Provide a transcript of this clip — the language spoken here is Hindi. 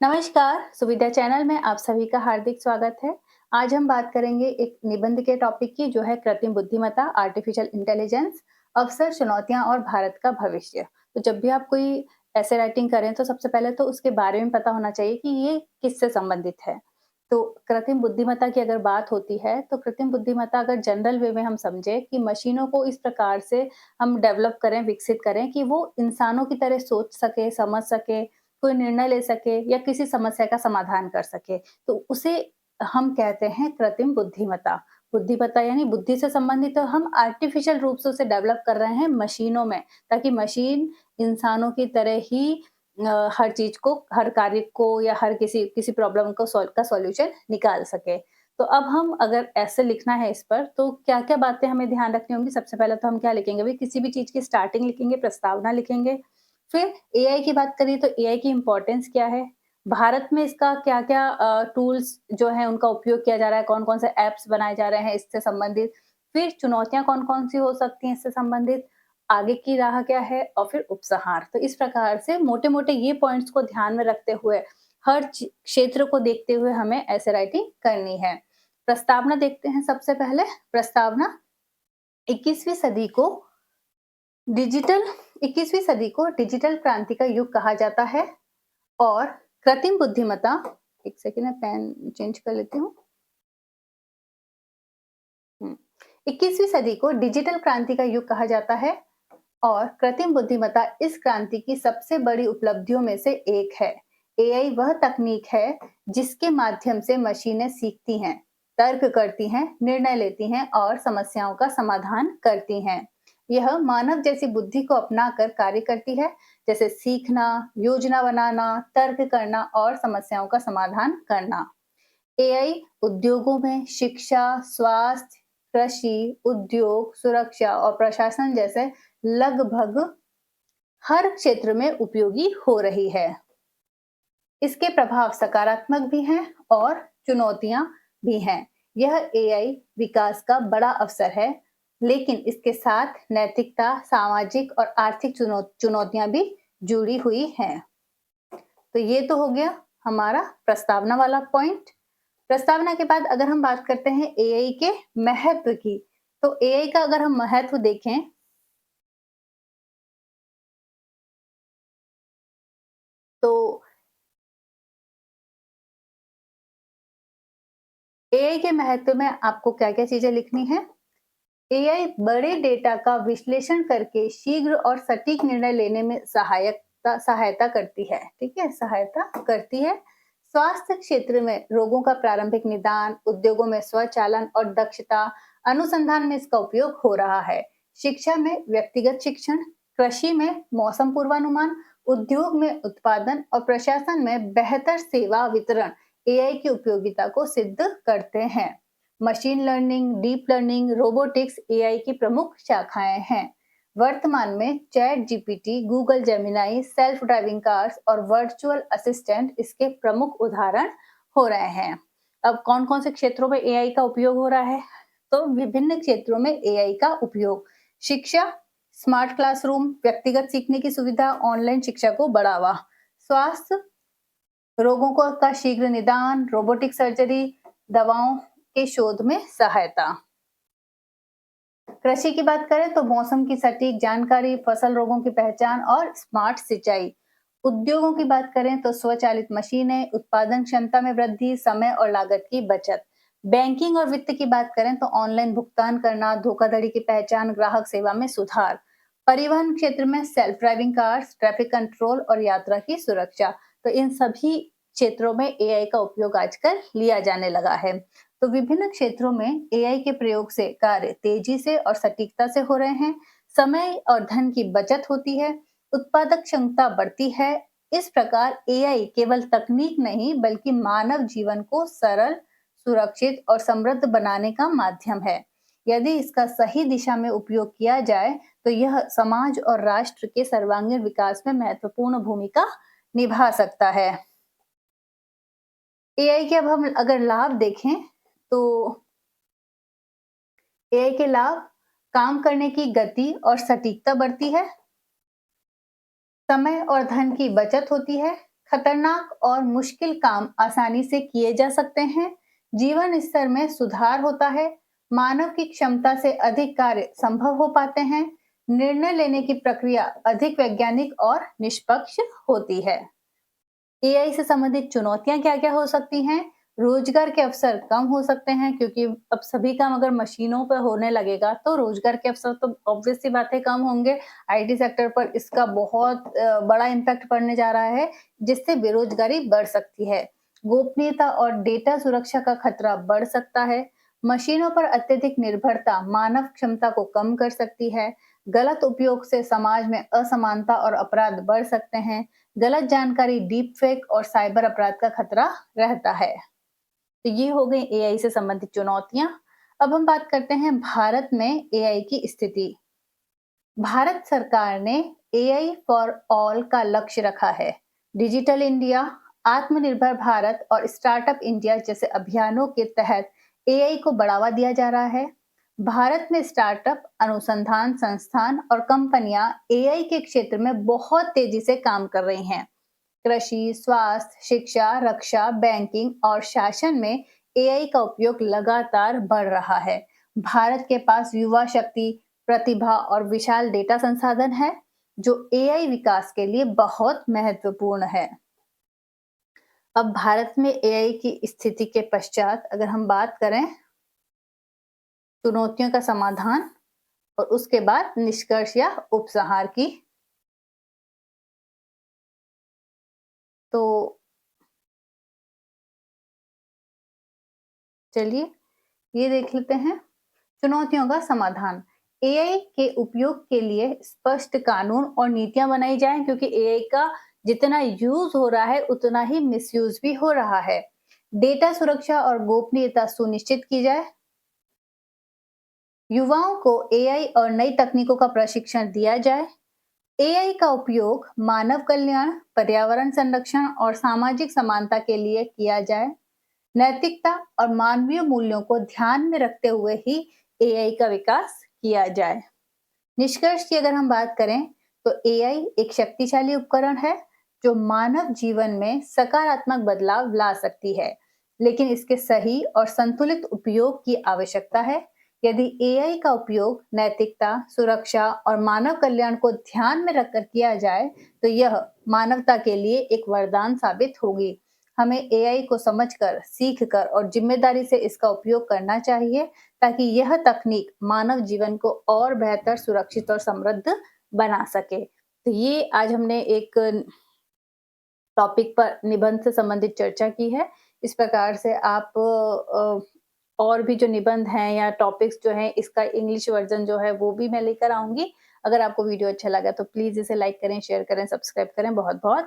नमस्कार, सुविधा चैनल में आप सभी का हार्दिक स्वागत है। आज हम बात करेंगे एक निबंध के टॉपिक की जो है कृत्रिम बुद्धिमत्ता, आर्टिफिशियल इंटेलिजेंस, अवसर, चुनौतियाँ और भारत का भविष्य। तो जब भी आप कोई ऐसे राइटिंग करें तो सबसे पहले तो उसके बारे में पता होना चाहिए कि ये किससे संबंधित है। तो कृत्रिम बुद्धिमत्ता की अगर बात होती है तो कृत्रिम बुद्धिमत्ता अगर जनरल वे में हम समझे कि मशीनों को इस प्रकार से हम डेवलप करें, विकसित करें कि वो इंसानों की तरह सोच सके, समझ सके, कोई निर्णय ले सके या किसी समस्या का समाधान कर सके, तो उसे हम कहते हैं कृत्रिम बुद्धिमत्ता। बुद्धिमत्ता यानी बुद्धि से संबंधित, तो हम आर्टिफिशियल रूप से उसे डेवलप कर रहे हैं मशीनों में, ताकि मशीन इंसानों की तरह ही हर चीज़ को, हर कार्य को या हर किसी किसी प्रॉब्लम को सॉल्यूशन निकाल सके। तो अब हम अगर ऐसे लिखना है इस पर, तो क्या-क्या बातें हमें ध्यान रखनी होंगी? सबसे पहले तो हम क्या लिखेंगे भई, किसी भी चीज़ की स्टार्टिंग लिखेंगे, प्रस्तावना लिखेंगे। फिर एआई की बात करें तो एआई की इम्पोर्टेंस क्या है? भारत में इसका क्या-क्या टूल्स जो हैं उनका उपयोग किया जा रहा है, कौन-कौन से ऐप्स बनाए जा रहे हैं इससे संबंधित? फिर चुनौतियाँ कौन-कौन सी हो सकती हैं इससे संबंधित? आगे की राह क्या है? और फिर उपसंहार। तो इस प्रकार से मोटे-मोटे ये पॉइंट्स को ध्यान में रखते हुए, हर क्षेत्र को देखते हुए हमें ऐसे राइटिंग करनी है। प्रस्तावना देखते हैं सबसे पहले। प्रस्तावना 21वीं सदी को डिजिटल 21वीं सदी को डिजिटल क्रांति का युग कहा जाता है और कृत्रिम बुद्धिमत्ता, एक सेकंड मैं पेन चेंज कर लेती हूँ। 21वीं सदी को डिजिटल क्रांति का युग कहा जाता है और कृत्रिम बुद्धिमत्ता इस क्रांति की सबसे बड़ी उपलब्धियों में से एक है। एआई वह तकनीक है जिसके माध्यम से मशीनें सीखती हैं, तर्क करती हैं, निर्णय लेती हैं और समस्याओं का समाधान करती हैं। यह मानव जैसी बुद्धि को अपनाकर कार्य करती है, जैसे सीखना, योजना बनाना, तर्क करना और समस्याओं का समाधान करना। एआई उद्योगों में शिक्षा, स्वास्थ्य, कृषि, उद्योग, सुरक्षा और प्रशासन जैसे लगभग हर क्षेत्र में उपयोगी हो रही है। इसके प्रभाव सकारात्मक भी हैं और चुनौतियां भी हैं। यह एआई विकास का बड़ा अवसर है, लेकिन इसके साथ नैतिकता, सामाजिक और आर्थिक चुनौतियां भी जुड़ी हुई हैं। तो ये तो हो गया हमारा प्रस्तावना वाला पॉइंट। प्रस्तावना के बाद अगर हम बात करते हैं एआई के महत्व की, तो एआई का अगर हम महत्व देखें तो एआई के महत्व में आपको क्या-क्या चीजें लिखनी है? एआई बड़े डेटा का विश्लेषण करके शीघ्र और सटीक निर्णय लेने में सहायता करती है। ठीक है, सहायता करती है। स्वास्थ्य क्षेत्र में रोगों का प्रारंभिक निदान, उद्योगों में स्वचालन और दक्षता अनुसंधान में इसका उपयोग हो रहा है। शिक्षा में व्यक्तिगत शिक्षण, कृषि में मौसम पूर्वानुमान, उद्योग में उत्पादन और प्रशासन में बेहतर सेवा वितरण एआई की उपयोगिता को सिद्ध करते हैं। Machine learning, deep learning, robotics AI की प्रमुख शाखाएं हैं। वर्तमान में chat GPT, Google Gemini, self driving cars और वर्चुअल असिस्टेंट इसके प्रमुख उदाहरण हो रहे हैं। अब कौन-कौन से क्षेत्रों में एआई का उपयोग हो रहा है? तो विभिन्न क्षेत्रों में एआई का उपयोग। शिक्षा, स्मार्ट क्लासरूम, व्यक्तिगत सीखने की सुविधा, ऑनलाइन शिक्षा को बढ़ावा। स्वास्थ्य, रोगों को का शीघ्र निदान, रोबोटिक सर्जरी, दवाओं के शोध में सहायता। कृषि की बात करें तो मौसम की सटीक जानकारी, फसल रोगों की पहचान और स्मार्ट सिंचाई। उद्योगों की बात करें तो स्वचालित मशीनें, उत्पादन क्षमता में वृद्धि, समय और लागत की बचत। बैंकिंग और वित्त की बात करें तो ऑनलाइन भुगतान करना, धोखाधड़ी की पहचान, ग्राहक सेवा में सुधार। परिवहन क्षेत्र में self driving cars, traffic control और यात्रा की सुरक्षा। तो इन सभी क्षेत्रों में एआई का उपयोग आजकल लिया जाने लगा है। तो विभिन्न क्षेत्रों में एआई के प्रयोग से कार्य तेजी से और सटीकता से हो रहे हैं, समय और धन की बचत होती है, उत्पादक क्षमता बढ़ती है। इस प्रकार एआई केवल तकनीक नहीं बल्कि मानव जीवन को सरल, सुरक्षित और समृद्ध बनाने का माध्यम है। यदि इसका सही दिशा में उपयोग किया जाए तो यह समाज और राष्ट्र के सर्वांगीण विकास में महत्वपूर्ण भूमिका निभा सकता है। एआई के अब हम अगर लाभ देखें तो एआई के लाभ, काम करने की गति और सटीकता बढ़ती है, समय और धन की बचत होती है, खतरनाक और मुश्किल काम आसानी से किए जा सकते हैं, जीवन स्तर में सुधार होता है, मानव की क्षमता से अधिक कार्य संभव हो पाते हैं, निर्णय लेने की प्रक्रिया अधिक वैज्ञानिक और निष्पक्ष होती है। एआई से संबंधित चुनौतियां क्या-क्या हो सकती हैं? रोजगार के अवसर कम हो सकते हैं क्योंकि अब सभी काम अगर मशीनों पे होने लगेगा तो रोजगार के अवसर तो ऑब्वियस सी बात है कम होंगे। आईटी सेक्टर पर इसका बहुत बड़ा इम्पैक्ट पड़ने जा रहा है जिससे बेरोजगारी बढ़ सकती है। गोपनीयता और डेटा सुरक्षा का खतरा बढ़ सकता है। मशीनों पर अत्यधिक निर्भरता मानव क्षमता को कम कर सकती है। गलत उपयोग से समाज में असमानता और अपराध बढ़ सकते हैं। गलत जानकारी, डीप फेक और साइबर अपराध का खतरा रहता है। तो ये हो गई एआई से संबंधित चुनौतियां। अब हम बात करते हैं भारत में एआई की स्थिति। भारत सरकार ने एआई फॉर ऑल का लक्ष्य रखा है। डिजिटल इंडिया, आत्मनिर्भर भारत और स्टार्टअप इंडिया जैसे अभियानों के तहत एआई को बढ़ावा दिया जा रहा है। भारत में स्टार्टअप, अनुसंधान संस्थान और कंपनियां एआई के क्षेत्र में बहुत तेजी से काम कर रही हैं। कृषि, स्वास्थ्य, शिक्षा, रक्षा, बैंकिंग और शासन में एआई का उपयोग लगातार बढ़ रहा है। भारत के पास युवा शक्ति, प्रतिभा और विशाल डेटा संसाधन है, जो एआई विकास के लिए बहुत महत्वपूर्ण है। अब भारत में एआई की स्थिति के पश्चात अगर हम बात करें चुनौतियों का समाधान और उसके बाद निष्कर्ष या उपसंहार की, तो चलिए ये देख लेते हैं। चुनौतियों का समाधान। एआई के उपयोग के लिए स्पष्ट कानून और नीतियां बनाई जाएं क्योंकि एआई का जितना यूज हो रहा है उतना ही मिसयूज भी हो रहा है। डेटा सुरक्षा और गोपनीयता सुनिश्चित की जाए। युवाओं को एआई और नई तकनीकों का प्रशिक्षण दिया जाए। एआई का उपयोग मानव कल्याण, पर्यावरण संरक्षण और सामाजिक समानता के लिए किया जाए। नैतिकता और मानवीय मूल्यों को ध्यान में रखते हुए ही एआई का विकास किया जाए। निष्कर्ष की अगर हम बात करें तो एआई एक शक्तिशाली उपकरण है जो मानव जीवन में सकारात्मक बदलाव ला सकती है, लेकिन इसके सही और संतुलित उपयोग की आवश्यकता है। यदि एआई का उपयोग नैतिकता, सुरक्षा और मानव कल्याण को ध्यान में रखकर किया जाए तो यह मानवता के लिए एक वरदान साबित होगी। हमें एआई को समझकर, सीखकर और जिम्मेदारी से इसका उपयोग करना चाहिए ताकि यह तकनीक मानव जीवन को और बेहतर, सुरक्षित और समृद्ध बना सके। तो ये आज हमने एक टॉपिक पर निबंध से संबंधित चर्चा की है। इस प्रकार से आप और भी जो निबंध हैं या टॉपिक्स जो हैं इसका इंग्लिश वर्जन जो है वो भी मैं लेकर आऊँगी। अगर आपको वीडियो अच्छा लगा तो प्लीज़ इसे लाइक करें, शेयर करें, सब्सक्राइब करें। बहुत-बहुत